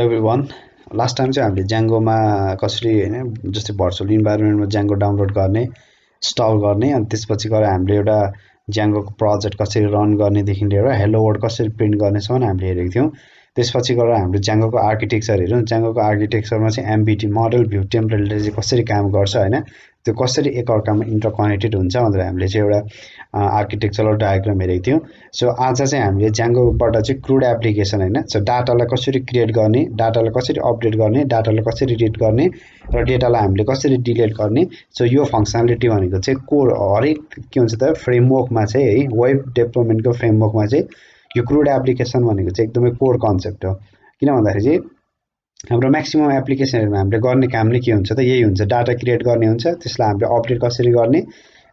Everyone last time चाहिँ हामीले Django-मा कसरी हैन जस्तै भर्चुअल इन्भाइरोमेन्टमा Django डाउनलोड गर्ने इन्स्टल गर्ने अनि त्यसपछि गएर हामीले एउटा Django-को प्रोजेक्ट कसरी रन गर्नेदेखि लिएर हेलो वर्ल्ड कसरी प्रिन्ट गर्नेसम्म हामीले हेरेको थियौँ त्यसपछि गएर हामीले Django-को आर्किटेक्चर हेर्यौँ Django-को आर्किटेक्चरमा चाहिँ एमभिटी मोडल भ्यू टेम्पलेटले चाहिँ कसरी काम गर्छ हैन त्यो कसरी एकअर्कामा इन्टरकनेक्टेड हुन्छ भनेर हामीले चाहिँ एउटा आर्किटेक्चरल डायग्राम हेरेको थियौँ सो आज चाहिँ हामीले Django-बाट चाहिँ CRUD एप्लिकेसन हैन सो डाटालाई कसरी क्रिएट गर्ने डाटालाई कसरी अपडेट गर्ने डाटालाई कसरी रिड गर्ने र डेटालाई हामीले कसरी डिलिट गर्ने सो यो फंक्सनालिटी भनेको चाहिँ कोर हरेक के हुन्छ त फ्रेमवर्कमा चाहिँ है वेब डेभलपमेन्टको फ्रेमवर्कमा चाहिँ यो CRUD एप्लिकेसन भनेको चाहिँ एकदमै कोर कन्सेप्ट हो किन भन्दाखेरि चाहिँ हाम्रो म्याक्सिमम एप्लिकेसनहरुमा हामीले गर्ने काम नै के हुन्छ त यही हुन्छ डाटा क्रिएट गर्ने हुन्छ त्यसलाई हामीले अपडेट कसरी गर्ने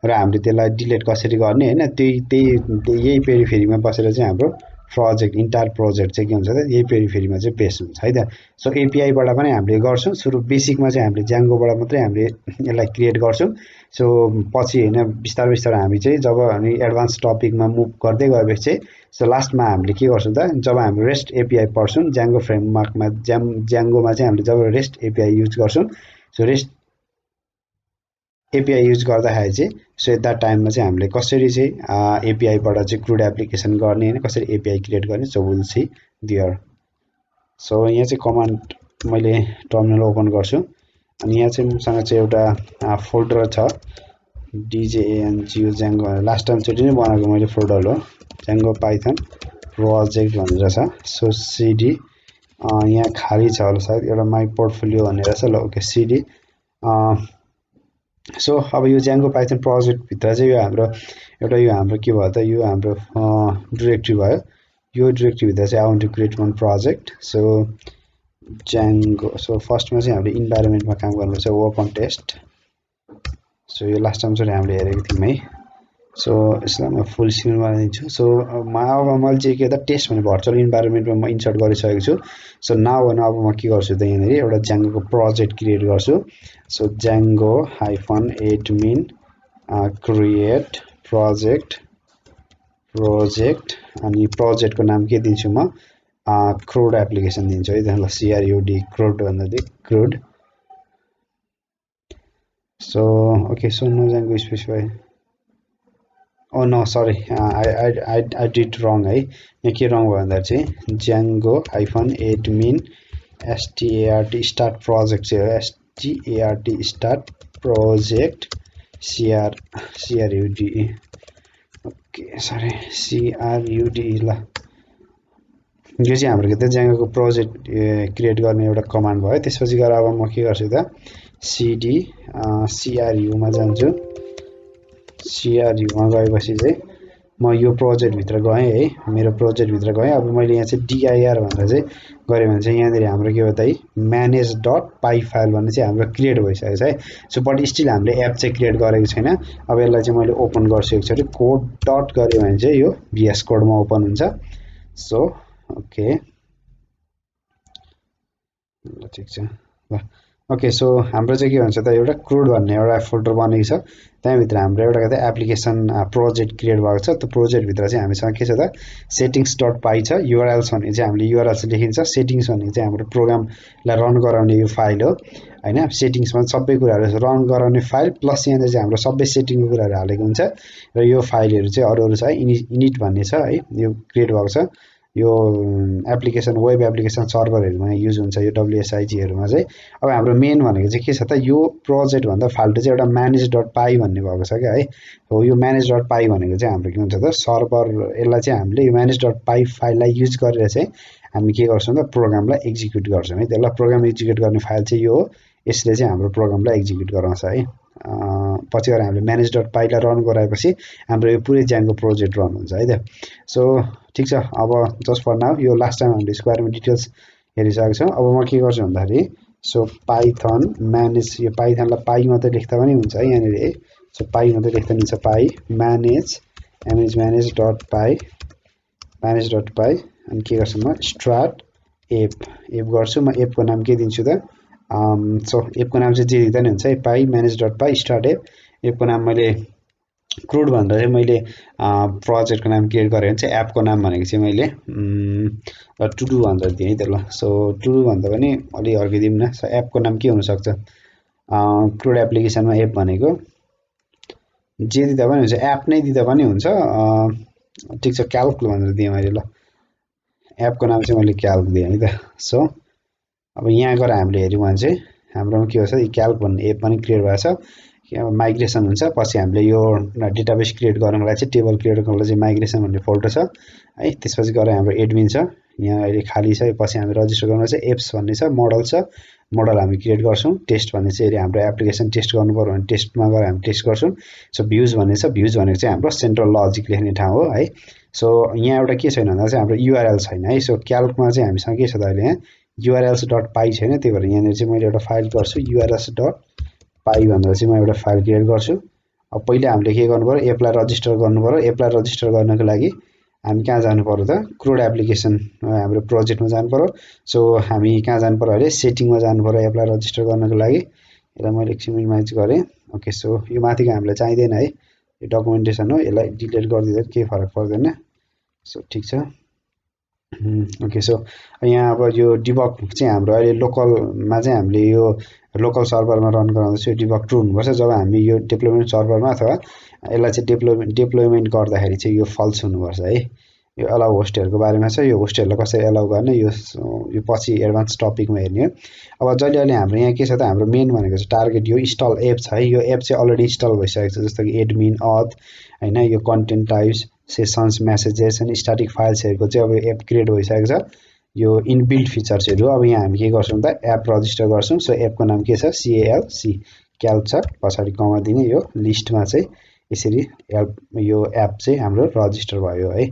र हामीले त्यसलाई डिलिट कसरी गर्ने हैन यही पेरिफेरीमा बसेर चाहिँ हाम्रो प्रोजेक्ट इन्टायर प्रोजेक्ट चाहिँ के हुन्छ त यही पेरिफेरीमा चाहिँ बेस हुन्छ है त सो एपीआई बाट पनि हामीले गर्छौं सुरु बेसिकमा चाहिँ हामीले Django बाट मात्रै हामीले यसलाई क्रिएट गर्छौं सो पछि हैन बिस्तार बिस्तार हामी चाहिँ जब हामी एडभान्स टपिकमा मुभ गर्दै गएपछि चाहिँ सो लास्टमा हामीले के गर्छौं त जब हामी रेस्ट एपीआई पढ्छौं Django फ्रेमवर्कमा Django-मा चाहिँ हामीले जब रेस्ट एपीआई युज गर्छौं सो रेस्ट एपीआई युज गर्दाखेरि चाहिँ सो एट दैट टाइममा चाहिँ हामीले कसरी चाहिँ एपीआई बाट चाहिँ CRUD एप्लिकेसन गर्ने हैन कसरी एपीआई क्रिएट गर्ने so will see there so यहाँ चाहिँ कमान्ड मैले टर्मिनल ओपन गर्छु अनि यहाँ चाहिँ मसँग चाहिँ एउटा फोल्डर छ django Django लास्ट टाइम चाहिँ नै बनाएको मैले फोल्डर हो Django Python प्रोजेक्ट भनेर छ सो cd यहाँ खाली छ होला सायद एउटा माइ पोर्टफोलियो भनेर छ ल ओके cd सो अब यो Django Python प्रोजेक्ट भित्र चाहिँ यो हाम्रो के भयो त यो हाम्रो डाइरेक्टरी भयो यो डाइरेक्टरी भित्र चाहिँ I want to create one project so Django so फर्स्टमा चाहिँ हामीले इन्भाइरोमेन्टमा काम गर्नुपर्छ वर्क अन टेस्ट सो यो लास्ट टाइम चाहिँ हामीले हेरेको थियौं है सो यसलाई म फुल स्क्रिन बनाइदिन्छु सो अब मैले चाहिँ के त टेस्ट भन्ने भर्चुअल इन्भाइरोमेन्टमा म इन्सर्ट गरिसकेको छु सो नाउ अब म के गर्छु त यहाँ एउटा Django को प्रोजेक्ट क्रिएट गर्छु so Django -admin create project अनि प्रोजेक्टको नाम के दिन्छु म CRUD एप्लिकेसन दिन्छु है ल CRUD CRUD भन्दै CRUD so okay so no Django specify oh no sorry I did wrong है यहाँ के रङ भयो भन्दा चाहिँ Django -admin start project चाहिँ हो start start project CRUD okay sorry CRUD ल यो चाहिँ हाम्रो के त Django को प्रोजेक्ट क्रिएट गर्ने एउटा कमान्ड भयो त्यसपछि गएर अब म के गर्छु त cd cru मा जान्छु cru मा गएपछि चाहिँ म यो प्रोजेक्ट भित्र गएँ है मेरो प्रोजेक्ट भित्र गएँ अब मैले यहाँ चाहिँ dir भनेर चाहिँ गरे भने चाहिँ यहाँ धेरै हाम्रो के हो त manage.py फाइल भन्ने चाहिँ हाम्रो क्रिएट भइसकेको छ है सो बट स्टिल हामीले एप चाहिँ क्रिएट गरेको छैन अब यसलाई चाहिँ मैले ओपन गर्छु एकचोटी कोड डट गरे भने चाहिँ यो VS कोड मा ओपन हुन्छ सो ओके ल ठीक छ ल ओके सो हाम्रो चाहिँ के भन्छ त एउटा CRUD भन्ने एउटा फोल्डर बनेको छ त्यहाँ भित्र हाम्रो एउटा के त एप्लिकेसन प्रोजेक्ट क्रिएट भएको छ त्यो प्रोजेक्ट भित्र चाहिँ हामीसँग के छ त settings.py छ urls भन्ने चाहिँ हामीले urls लेखिन्छ settings भन्ने चाहिँ हाम्रो प्रोग्रामलाई रन गराउने यो फाइल हो हैन सेटिङ्समा सबै कुराहरु रन गराउने फाइल प्लस यहाँ चाहिँ हाम्रो सबै सेटिङको कुराहरु हालेको हुन्छ र यो फाइलहरु चाहिँ अरु छ init भन्ने छ है यो क्रिएट भएको छ यो एप्लिकेसन वेब एप्लिकेसन सर्भरहरुमा युज हुन्छ यो WSIG हरुमा चाहिँ अब हाम्रो मेन भनेको चाहिँ के छ त यो प्रोजेक्ट भन्दा फाल्टो चाहिँ एउटा manage.py भन्ने भएको छ के है हो यो manage.py भनेको चाहिँ हाम्रो के हुन्छ त सर्भर यसलाई चाहिँ हामीले यो manage.py फाइललाई युज गरेर चाहिँ हामी के गर्छौं त प्रोग्रामलाई एक्जिक्युट गर्छौं है त्यसलाई प्रोग्राम एक्जिक्युट गर्ने फाइल चाहिँ यो हो यसले चाहिँ हाम्रो प्रोग्रामलाई एक्जिक्युट गराउँछ है पछि गएर हामीले manage.py लाई रन गराएपछि हाम्रो यो पुरै Django प्रोजेक्ट रन हुन्छ है त सो ठीक छ अब जस्ट फर नाउ यो लास्ट टाइम हामीले यसको बारेमा डिटेल्स हेरिसकेको छौं अब म के गर्छु भन्दाखेरि सो पाइथन म्यानेज यो पाइथनलाई पाइ मात्रै लेख्दा पनि हुन्छ है यहाँ है सो पाइ मात्रै लेख्दा पनि हुन्छ पाइ manage.py अनि के गर्छु म strat app गर्छु म एप को नाम के दिन्छु त सो एप को नाम चाहिँ जे दिँदा नि हुन्छ है पाइ manage.py strat app को नाम मैले क्रुड भनेर चाहिँ मैले प्रोजेक्टको नाम क्रिएट गरेँ भने चाहिँ एपको नाम भनेको चाहिँ मैले टु डु भनेर दिएँ है त ल। सो टु डु भन्दा पनि अलि अर्कै दिउँ न। सो एपको नाम के हुनसक्छ, क्रुड एप्लिकेसनमा एप भनेको जे दिँदा पनि हुन्छ, एप नै दिँदा पनि हुन्छ। ठिक छ, क्याल्क भनेर दिएँ मैले ल। एपको नाम चाहिँ मैले क्याल्क दिएँ है त। सो अब यहाँ गएर हामीले हेऱ्यौँ भने चाहिँ हाम्रोमा के हुन्छ, यो क्याल्क भन्ने एप पनि क्रिएट भएको छ। माइग्रेसन हुन्छ, पछि हामीले यो डेटाबेस क्रिएट गर्नको लागि चाहिँ, टेबल क्रिएट गर्नको लागि चाहिँ माइग्रेसन भन्ने फोल्डर छ है। त्यसपछि गएर हाम्रो एडमिन छ, यहाँ अहिले खाली छ। पछि हामी रजिस्टर गर्नु चाहिँ एप्स भन्ने छ, मोडल छ, मोडल हामी क्रिएट गर्छौँ। टेस्ट भन्ने चाहिँ हाम्रो एप्लिकेसन टेस्ट गर्नु पर्यो भने टेस्टमा गएर हामी टेस्ट गर्छौँ। सो भ्युज भन्ने छ, भ्युज भनेको चाहिँ हाम्रो सेन्ट्रल लजिक लेख्ने ठाउँ हो है। सो यहाँ एउटा के छैन भन्दा चाहिँ हाम्रो युआरएल छैन है। सो क्याल्कमा चाहिँ हामीसँग के छ त अहिले, यहाँ urls डट पाई छैन, त्यही भएर यहाँनिर चाहिँ मैले एउटा फाइल गर्छु, urls डट पाई भनेर चाहिँ म एउटा फाइल क्रिएट गर्छु। अब पहिले हामीले के गर्नु पर्यो, एपलाई रजिस्टर गर्नु पर्यो। एपलाई रजिस्टर गर्नको लागि हामी कहाँ जानु पर्यो त, क्रुड एप्लिकेसन हाम्रो प्रोजेक्टमा जानु पर्यो। सो हामी कहाँ जानु पर्यो अहिले, सेटिङमा जानु पर्यो एपलाई रजिस्टर गर्नको लागि। यसलाई मैले एकछिन मिनिमाइज गरेँ। ओके, सो यो माथिको हामीलाई चाहिँदैन है, यो डकुमेन्टेसन हो, यसलाई डिलिट गरिदिँदा केही फरक पर्दैन। सो ठिक छ। ओके, सो यहाँ अब यो डिबग चाहिँ हाम्रो अहिले लोकलमा चाहिँ हामीले यो लोकल सर्भरमा रन गराउँदैछ। यो डिबग ट्रु हुनुपर्छ। जब हामी यो डेप्लोयमेन्ट सर्भरमा अथवा यसलाई चाहिँ डेप्लोयमेन्ट गर्दाखेरि चाहिँ यो फल्स हुनुपर्छ है। यो अलाउ होस्टहरूको बारेमा छ, यो होस्टहरूलाई कसरी अलाउ गर्ने, यो पछि एडभान्स टपिकमा हेर्ने हो। अब जहिले अहिले हाम्रो यहाँ के छ त, हाम्रो मेन भनेको चाहिँ टार्गेट यो इन्स्टल एप छ है। यो एप चाहिँ अलरेडी इन्स्टल भइसकेको छ, जस्तो कि एडमिन, अथ होइन, यो कन्टेन्ट टाइप्स, सेसन्स, मेसेजेस अनि स्ट्याटिक फाइल्सहरूको चाहिँ अब एप क्रिएट भइसकेको छ। यो इनबिल्ट फिचर्सहरू। अब यहाँ हामी के गर्छौँ त, एप रजिस्टर गर्छौँ। सो एपको नाम के छ, CALC क्याल्क छ, पछाडि कमा दिने। यो लिस्टमा चाहिँ यसरी यो एप चाहिँ हाम्रो रजिस्टर भयो है।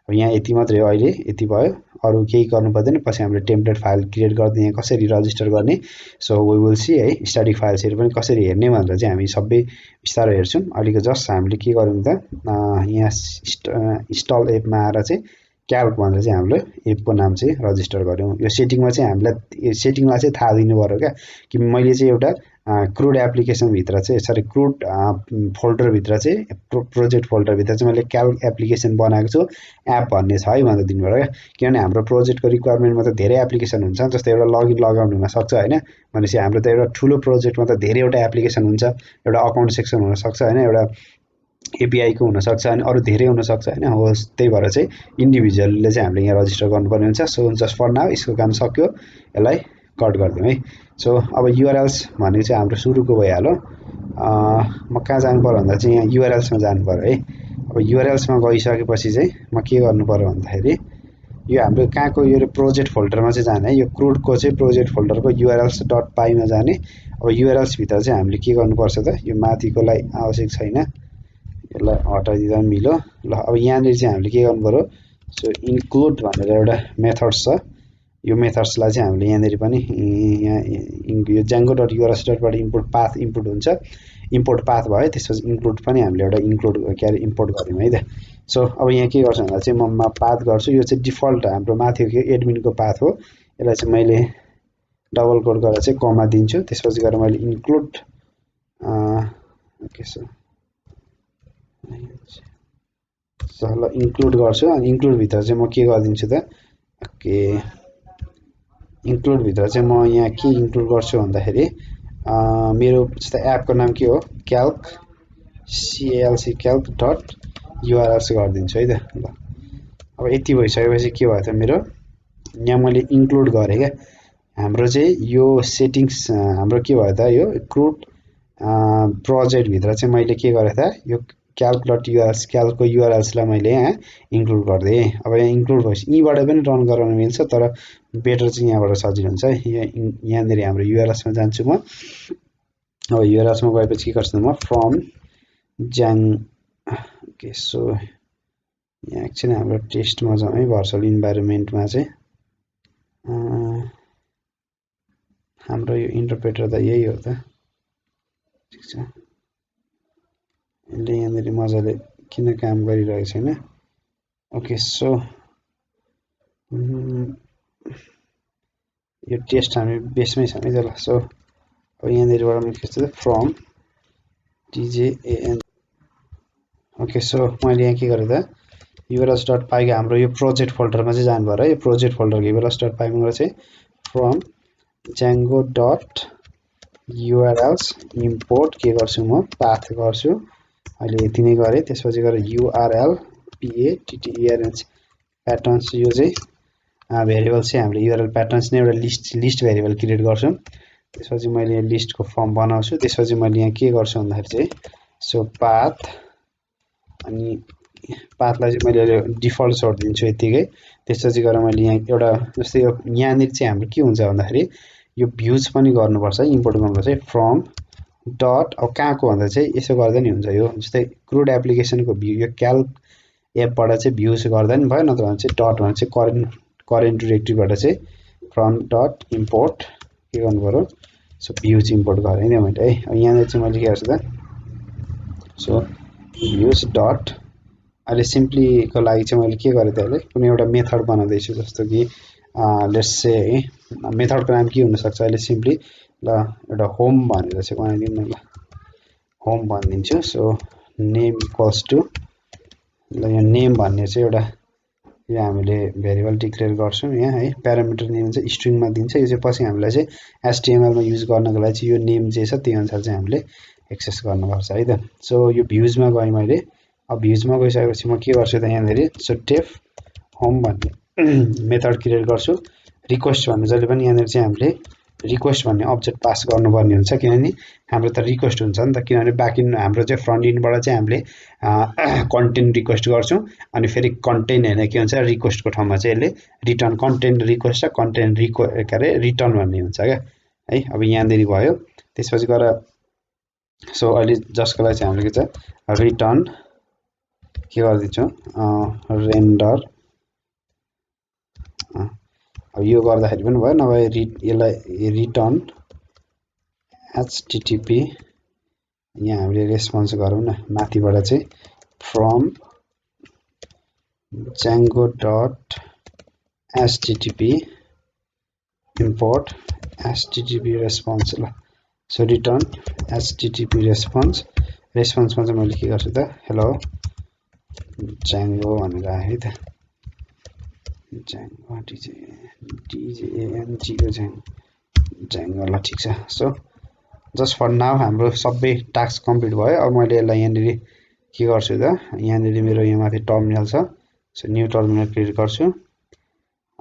अब यहाँ यति मात्रै हो, अहिले यति भयो, अरू केही गर्नु पर्दैन। पछि हामीले टेम्प्लेट फाइल क्रिएट गरिदिने, कसरी रजिस्टर गर्ने। सो वी विल सी है, स्ट्याटिक फाइल्सहरू पनि कसरी हेर्ने भनेर चाहिँ हामी सबै बिस्तारै हेर्छौँ। अहिलेको जस्ट हामीले के गरौँ त, यहाँ इन्स्टल एपमा आएर चाहिँ क्याल्क भनेर चाहिँ हामीले एपको नाम चाहिँ रजिस्टर गऱ्यौँ। यो सेटिङमा चाहिँ हामीलाई सेटिङलाई चाहिँ थाहा दिनु पऱ्यो क्या, कि मैले चाहिँ एउटा क्रुड एप्लिकेसनभित्र चाहिँ, सरी क्रुड फोल्डरभित्र चाहिँ, प्रोजेक्ट फोल्डरभित्र चाहिँ मैले क्याल्क एप्लिकेसन बनाएको छु, एप भन्ने छ है भनेर दिनु पऱ्यो क्या। किनभने हाम्रो प्रोजेक्टको रिक्वायरमेन्टमा त धेरै एप्लिकेसन हुन्छ, जस्तै एउटा लगइन लगआउट हुनसक्छ होइन। भनेपछि हाम्रो त एउटा ठुलो प्रोजेक्टमा त धेरैवटा एप्लिकेसन हुन्छ, एउटा अकाउन्ट सेक्सन हुनसक्छ होइन, एउटा एपिआईको हुनसक्छ अनि अरू धेरै हुनसक्छ होइन। हो, त्यही भएर चाहिँ इन्डिभिजुअलले चाहिँ हामीले यहाँ रजिस्टर गर्नुपर्ने हुन्छ। सो जस्ट फर नाउ यसको काम सक्यो, यसलाई कट गरिदिउँ है। सो अब युआरएल्स भनेको चाहिँ हाम्रो सुरुको भइहाल्यो। म कहाँ जानु पर्यो भन्दा चाहिँ यहाँ युआरएल्समा जानु पर्यो है। अब युआरएल्समा गइसकेपछि चाहिँ म के गर्नु पर्यो भन्दाखेरि, यो हाम्रो कहाँको यो प्रोजेक्ट फोल्डरमा चाहिँ जाने है। यो क्रुडको चाहिँ प्रोजेक्ट फोल्डरको urls डट पाईमा जाने। अब युआरएल्सभित्र चाहिँ हामीले के गर्नुपर्छ त, यो माथिकोलाई आवश्यक छैन, यसलाई हटाइदिँदा पनि मिल्यो ल। अब यहाँनिर चाहिँ हामीले के गर्नु पर्यो, सो इन्क्लुड भनेर एउटा मेथड्स छ। यो मेथड्सलाई चाहिँ हामीले यहाँनिर पनि यहाँ यो Django डट urls डटबाट इम्पोर्ट पाथ इम्पोर्ट हुन्छ, इम्पोर्ट पाथ भयो। त्यसपछि इन्क्लुड पनि हामीले एउटा इन्क्लुड के अरे इम्पोर्ट गऱ्यौँ है त। सो अब यहाँ के गर्छु भन्दा चाहिँ म पाथ गर्छु। यो चाहिँ डिफल्ट हाम्रो माथिको एडमिनको पाथ हो। यसलाई चाहिँ मैले डबल कोड गरेर चाहिँ कमा दिन्छु। त्यसपछि गएर मैले इन्क्लुड ओके, सो ल इन्क्लुड गर्छु। अनि इन्क्लुडभित्र चाहिँ म के गरिदिन्छु त, ओके, इन्क्लुडभित्र चाहिँ म यहाँ के इन्क्लुड गर्छु भन्दाखेरि मेरो जस्तै एपको नाम के हो, calc, CALC calc dot urls गरिदिन्छु है त ल। अब यति भइसकेपछि के भयो त, मेरो यहाँ मैले इन्क्लुड गरेँ क्या। हाम्रो चाहिँ यो सेटिङ्स हाम्रो के भयो त, यो क्रुड प्रोजेक्टभित्र चाहिँ मैले के गरेँ त, यो क्याल्क डट urls क्याल्कको urlsलाई मैले यहाँ इन्क्लुड गरिदिएँ। अब यहाँ इन्क्लुड भएपछि यहीँबाट पनि रन गराउन मिल्छ, तर बेटर चाहिँ यहाँबाट सजिलो हुन्छ है। यहाँनिर हाम्रो urlsमा जान्छु म। अब urlsमा गएपछि के गर्छु म, फ्रम ओके, सो यहाँ एकछिन हाम्रो टेस्टमा जाउँ है, भर्चुअल इन्भाइरोमेन्टमा चाहिँ हाम्रो यो इन्टरप्रेटर त यही हो त, ठिक छ। यसले यहाँनिर मजाले किन काम गरिरहेको छैन। ओके, सो यो टेस्ट हामी बेसमै छ है त ल। सो अब यहाँनिरबाट म के गर्छु त, फ्रम TJAN ओके सो मैले यहाँ के गरेँ त urls.py को हाम्रो यो प्रोजेक्ट फोल्डरमा चाहिँ जानु पर्यो। यो प्रोजेक्ट फोल्डरको urls.py मा गएर चाहिँ from django dot urls import के गर्छु म पाथ गर्छु। अहिले यति नै गरेँ। त्यसपछि गएर url patterns प्याटर्न्स यो चाहिँ भेरिएबल चाहिँ हामीले url प्याटर्न्स नै एउटा लिस्ट भेरिएबल क्रिएट गर्छौँ। त्यसपछि मैले यहाँ लिस्टको फर्म बनाउँछु। त्यसपछि मैले यहाँ के गर्छु भन्दाखेरि चाहिँ सो पाथ अनि पाथलाई चाहिँ मैले डिफल्ट छोडिदिन्छु यतिकै। त्यसपछि गएर मैले यहाँ एउटा जस्तै यहाँनिर चाहिँ हाम्रो के हुन्छ भन्दाखेरि यो भ्युज पनि गर्नुपर्छ इम्पोर्ट गर्नुपर्छ फ्रम डट अब कहाँको भन्दा चाहिँ यसो गर्दा नि हुन्छ। यो जस्तै क्रुड एप्लिकेसनको भ्यू यो क्याल्क एपबाट चाहिँ भ्युज गर्दा नि भयो, नत्र भने चाहिँ डट भने चाहिँ करेन्ट डिरेक्टरीबाट चाहिँ फ्रम डट इम्पोर्ट के गर्नु पर्यो सो भ्युज इम्पोर्ट गरेँ नि मैले है। अब यहाँनिर चाहिँ मैले के गर्छु त सो भ्युज डट अहिले सिम्पलीको लागि चाहिँ मैले के गरेँ त अहिले कुनै एउटा मेथड बनाउँदैछु जस्तो कि लेट्स से है मेथडको नाम के हुनसक्छ अहिले सिम्पली ल एउटा होम भनेर चाहिँ बनाइदिउँ न ल होम भनिदिन्छु। सो नेम इक्वल्स टु ल यहाँ नेम भन्ने चाहिँ एउटा यो हामीले भेरिएबल डिक्लेयर गर्छौँ यहाँ है। प्यारामिटर नेम चाहिँ स्ट्रिङमा दिन्छ। यो चाहिँ पछि हामीलाई चाहिँ HTML मा युज गर्नको लागि चाहिँ यो नेम जे छ त्यही अनुसार चाहिँ हामीले एक्सेस गर्नुपर्छ है त। सो यो भ्युजमा गएँ मैले। अब भ्युजमा गइसकेपछि म के गर्छु त यहाँनिर सो डेफ होम भन्ने मेथड क्रिएट गर्छु। रिक्वेस्ट भन्ने जहिले पनि यहाँनिर चाहिँ हामीले रिक्वेस्ट भन्ने अब्जेक्ट पास गर्नुपर्ने हुन्छ किनभने हाम्रो त रिक्वेस्ट हुन्छ नि त। किनभने ब्याकइन्ड हाम्रो चाहिँ फ्रन्ट इन्डबाट चाहिँ हामीले कन्टेन्ट रिक्वेस्ट गर्छौँ अनि फेरि कन्टेन्ट होइन के हुन्छ रिक्वेस्टको ठाउँमा चाहिँ यसले रिटर्न कन्टेन्ट रिक्वेस्ट र कन्टेन्ट के अरे रिटर्न भन्ने हुन्छ क्या है। अब यहाँनिर भयो। त्यसपछि गएर सो अहिले जसको लागि चाहिँ हामीले के छ रिटर्न के गरिदिन्छौँ रेन्डर अब यो गर्दाखेरि पनि भयो नभए यसलाई रिटर्न http यहाँ हामीले रेस्पोन्स गरौँ न माथिबाट चाहिँ from django dot http import http response ल सो रिटर्न http रेस्पोन्समा चाहिँ मैले के गर्छु त हेलो django भनेर आयो है त django django ल ठिक छ। सो जस्ट फर नाउ हाम्रो सबै टास्क कम्प्लिट भयो। अब मैले यसलाई यहाँनिर के गर्छु त यहाँनिर मेरो यहाँ माथि टर्मिनल छ। सो न्यू टर्मिनल क्रिएट गर्छु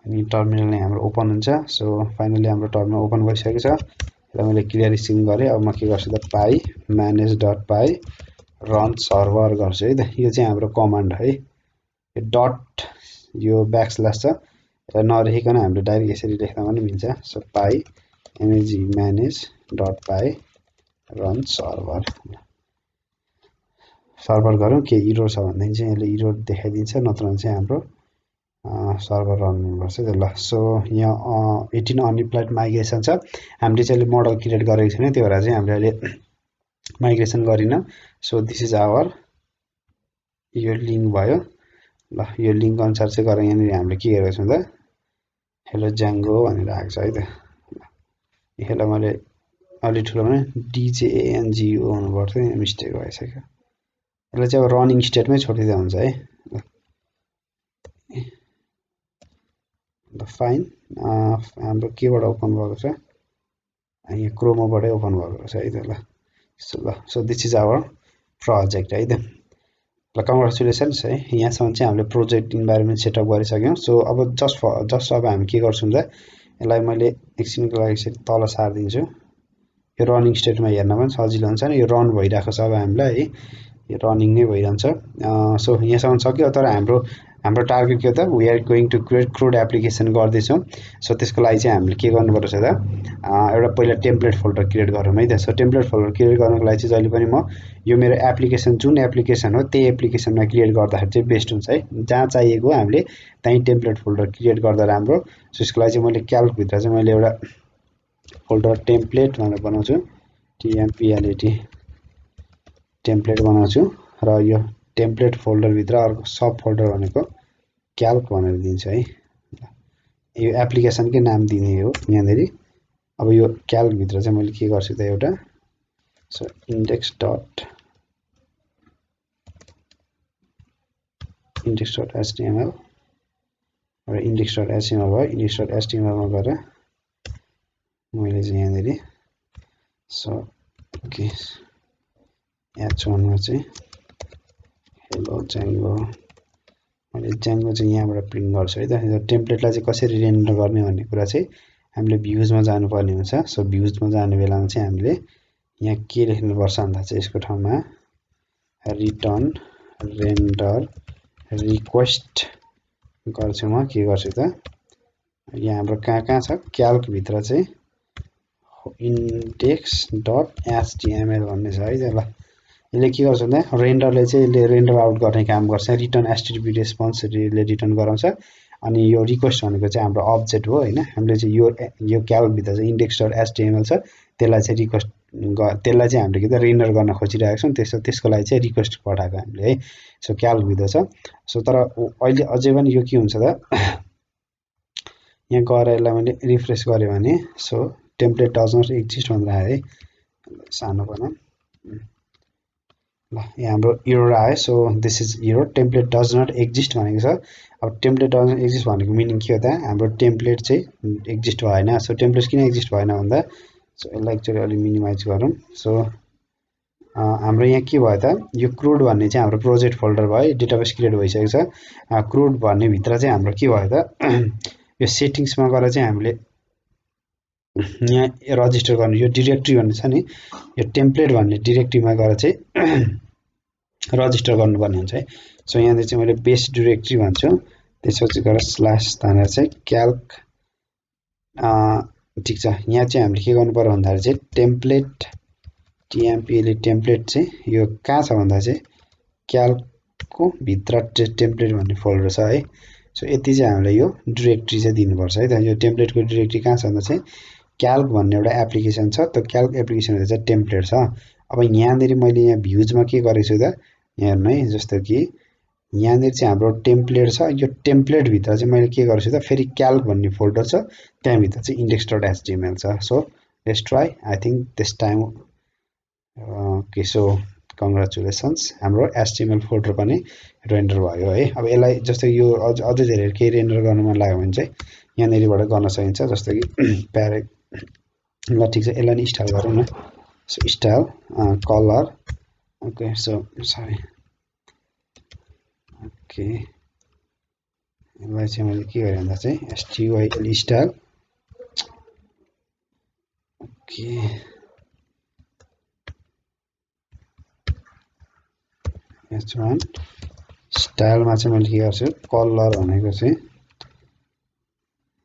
अनि टर्मिनल नै हाम्रो ओपन हुन्छ। सो फाइनली हाम्रो टर्मिनल ओपन भइसकेको छ। र मैले क्लियर स्क्रिन गरेँ। अब म के गर्छु त पाई म्यानेज डट पाई रन सर्भर गर्छु है त। यो चाहिँ हाम्रो कमान्ड है। यो डट यो ब्याकस्ल्यास छ र नलेखिकन हामीले डाइरेक्ट यसरी लेख्दा पनि मिल्छ। सो पाई म्यानेज डट पाई रन सर्भर गरौँ के इरोर छ भनेदेखि चाहिँ यसले इरोर देखाइदिन्छ नत्र भने चाहिँ हाम्रो सर्भर रन हुनुपर्छ ल। सो यहाँ 18 अनएप्लाइड माइग्रेसन छ। हामीले चाहिँ अहिले मोडल क्रिएट गरेको छैन त्यही भएर चाहिँ हामीले अहिले माइग्रेसन गरिन। सो दिस इज आवर यो लिङ्क भयो ल। यो लिङ्क अनुसार चाहिँ गरेर यहाँनिर हामीले के गरेको छौँ त हेलो Django भनेर आएको छ है त। यसलाई मैले अलि ठुलो भने DJANGO हुनु पर्थ्यो यहाँ मिस्टेक भइसक्यो। यसलाई चाहिँ अब रनिङ स्टेटमै छोडिदिँदा हुन्छ है ल। फाइन हाम्रो केबाट ओपन भएको छ यहाँ क्रोमोबाटै ओपन भएको छ है त ल। So this is our project है त ल। कङ्ग्रेचुलेसन्स है यहाँसम्म चाहिँ हामीले प्रोजेक्ट इन्भाइरोमेन्ट सेटअप गरिसक्यौँ। सो अब जस्ट अब हामी के गर्छौँ त यसलाई मैले एकछिनको लागि चाहिँ तल सारिदिन्छु। यो रनिङ स्टेटमा हेर्न पनि सजिलो हुन्छ नि। यो रन भइरहेको छ अब हामीलाई है यो रनिङ नै भइरहन्छ। सो यहाँसम्म सक्यो। तर हाम्रो टार्गेट के हो त we are going to create CRUD application गर्दैछौँ। सो त्यसको लागि चाहिँ हामीले के गर्नुपर्छ त एउटा पहिला टेम्प्लेट फोल्डर क्रिएट गरौँ है त। सो टेम्प्लेट फोल्डर क्रिएट गर्नको लागि चाहिँ जहिले पनि म यो मेरो एप्लिकेसन जुन एप्लिकेसन हो त्यही एप्लिकेसनमा क्रिएट गर्दाखेरि चाहिँ बेस्ट हुन्छ है। जहाँ चाहिएको हामीले त्यहीँ टेम्प्लेट फोल्डर क्रिएट गर्दा राम्रो। सो यसको लागि चाहिँ मैले क्याल्कभित्र चाहिँ मैले एउटा फोल्डर टेम्प्लेट भनेर बनाउँछु TMPLAT टेम्प्लेट बनाउँछु र यो टेम्प्लेट फोल्डरभित्र अर्को सब फोल्डर भनेको क्याल्क भनेर दिन्छु है। यो एप्लिकेसनकै नाम दिने हो यहाँनिर। अब यो क्याल्कभित्र चाहिँ मैले के गर्छु त एउटा सो इन्डेक्स डट index.html र index.html भयो index.html मा गएर मैले चाहिँ यहाँनेरि सो ओके h1 मा चाहिँ हेलो Django मैले Django चाहिँ यहाँबाट प्रिन्ट गर्छु है त यो टेम्प्लेटलाई चाहिँ कसरी रेन्डर गर्ने भन्ने कुरा चाहिँ हामीले भ्युज मा जानुपर्ने हुन्छ सो भ्युज मा जाने बेलामा चाहिँ हामीले यहाँ के लेख्नुपर्छ भन्दा चाहिँ यसको ठाउँमा रिटर्न रेन्डर रिक्वेस्ट गर्छु म के गर्छु त यहाँ हाम्रो कहाँ छ क्याल्क भित्र चाहिँ index.html भन्ने छ है त ल यसले के गर्छ भन्दा रेन्डरले चाहिँ यसले रेन्डर आउट गर्ने काम गर्छ रिटर्न एचटीटीपी रेस्पोन्स ले रिटर्न गराउँछ अनि यो रिक्वेस्ट भनेको चाहिँ हाम्रो अब्जेक्ट हो हैन हामीले चाहिँ यो क्याल्क भित्र चाहिँ index.html छ त्यसलाई चाहिँ रिक्वेस्ट त्यसलाई चाहिँ हामीले के त रेन्डर गर्न खोजिरहेको छौं त्यसको लागि चाहिँ रिक्वेस्ट पठाएको हामीले है सो क्याल्क भित्र छ सो तर अहिले अझै पनि यो के हुन्छ त यहाँ गएर यसलाई मैले रिफ्रेश गरे भने so template does not exist भनेर आयो है सानो बनाम ल यहाँ हाम्रो एरर आयो so this is error template does not exist भनेको छ अब टेम्प्लेट डज नट एक्जिस्ट भनेको मिनिङ के हो त हाम्रो टेम्प्लेट चाहिँ एक्जिस्ट भएन सो टेम्प्लेट किन एक्जिस्ट भएन भन्दा सो यसलाई एक्चुअली अलि मिनिमाइज गरौँ सो हाम्रो यहाँ के भयो त यो CRUD भन्ने चाहिँ हाम्रो प्रोजेक्ट फोल्डर भयो डेटाबेस क्रिएट भइसकेको छ CRUD भन्ने भित्र चाहिँ हाम्रो के भयो त यो सेटिङ्समा गएर चाहिँ हामीले यहाँ रजिस्टर गर्ने यो डाइरेक्टरी भन्ने छ नि यो टेम्प्लेट भन्ने डाइरेक्टरीमा गएर चाहिँ रजिस्टर गर्नुपर्ने हुन्छ है सो यहाँ चाहिँ मैले बेस डाइरेक्टरी भन्छु त्यसपछि गएर स्ल्याश तानेर चाहिँ क्याल्क ठीक छ यहाँ चाहिँ हामीले के गर्नु पर्यो भन्दा चाहिँ टेम्प्लेट टिएमपीले टेम्प्लेट चाहिँ यो कहाँ छ भन्दा चाहिँ क्याल्कको भित्र टेम्प्लेट भन्ने फोल्डर छ है सो यति चाहिँ हामीले यो डाइरेक्टरी चाहिँ दिनुपर्छ है त यो टेम्प्लेटको डाइरेक्टरी कहाँ छ भन्दा चाहिँ क्याल्क भन्ने एउटा एप्लिकेसन छ त्यो क्याल्क एप्लिकेसनमा चाहिँ टेम्प्लेट छ अब यहाँनेरि मैले यहाँ भ्युजमा के गरेको छु त यहाँ हेर्नु है जस्तो कि यहाँनेरि चाहिँ हाम्रो टेम्प्लेट छ यो टेम्प्लेट भित्र चाहिँ मैले के गरेको छु त फेरि क्याल्क भन्ने फोल्डर छ त्यहाँ भित्र चाहिँ index.html छ so let's try I think this time okay so congratulations हाम्रो html फोल्डर पनि रेन्डर भयो है अब यसलाई जस्तो यो अझै धेरै केही रेन्डर गर्न मन लाग्यो भने चाहिँ यहाँनेरिबाट गर्न सकिन्छ जस्तो कि प्यारे ल ठीक छ यसलाई नि स्टाइल गरौँ न so style colour okay so sorry okay यसलाई चाहिँ मैले के गरेँ भन्दा चाहिँ STYL स्टाइल ओके H1 स्टाइलमा चाहिँ मैले के गर्छु कलर भनेको चाहिँ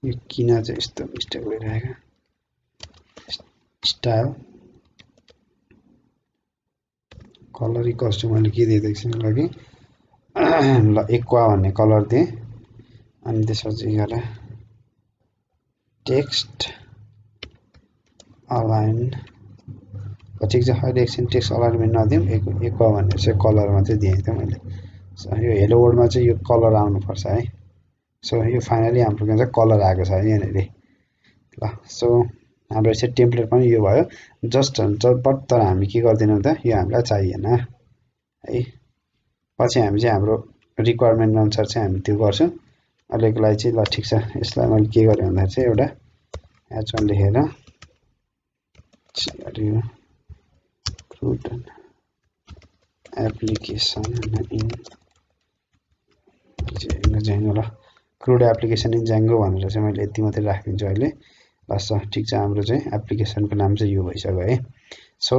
यो किन चाहिँ यस्तो मिस्टेक भइरहेको स्टाइल कलर इक्वल्स टु मैले के दिएको छु लागि ल एक्वा भन्ने कलर दिएँ अनि त्यसपछि गएर टेक्स्ट अलाइन ठिक छ अहिले एकछिन टेक्स्ट अलाइनमेन्ट नदिउँ एक्वा भन्ने चाहिँ कलर मात्रै दिएँ त मैले सो यो हेलो वर्डमा चाहिँ यो कलर आउनुपर्छ है सो यो फाइनली हाम्रो के भन्छ कलर आएको छ यहाँनिर ल सो हाम्रो चाहिँ टेम्प्लेट पनि यो भयो जस्ट बट तर हामी के गर्दैनौँ त यो हामीलाई चाहिएन है पछि हामी चाहिँ हाम्रो रिक्वायरमेन्ट अनुसार चाहिँ हामी त्यो गर्छौँ अहिलेको लागि चाहिँ ल ठिक छ यसलाई मैले के गरेँ भन्दा चाहिँ एउटा H1 लेखेर CRUD एप्लिकेसन इन Django ल CRUD एप्लिकेसन इन Django भनेर चाहिँ मैले यति मात्रै राखिदिन्छु अहिले ल ठिक छ हाम्रो चाहिँ एप्लिकेसनको नाम चाहिँ यो भइसक्यो है सो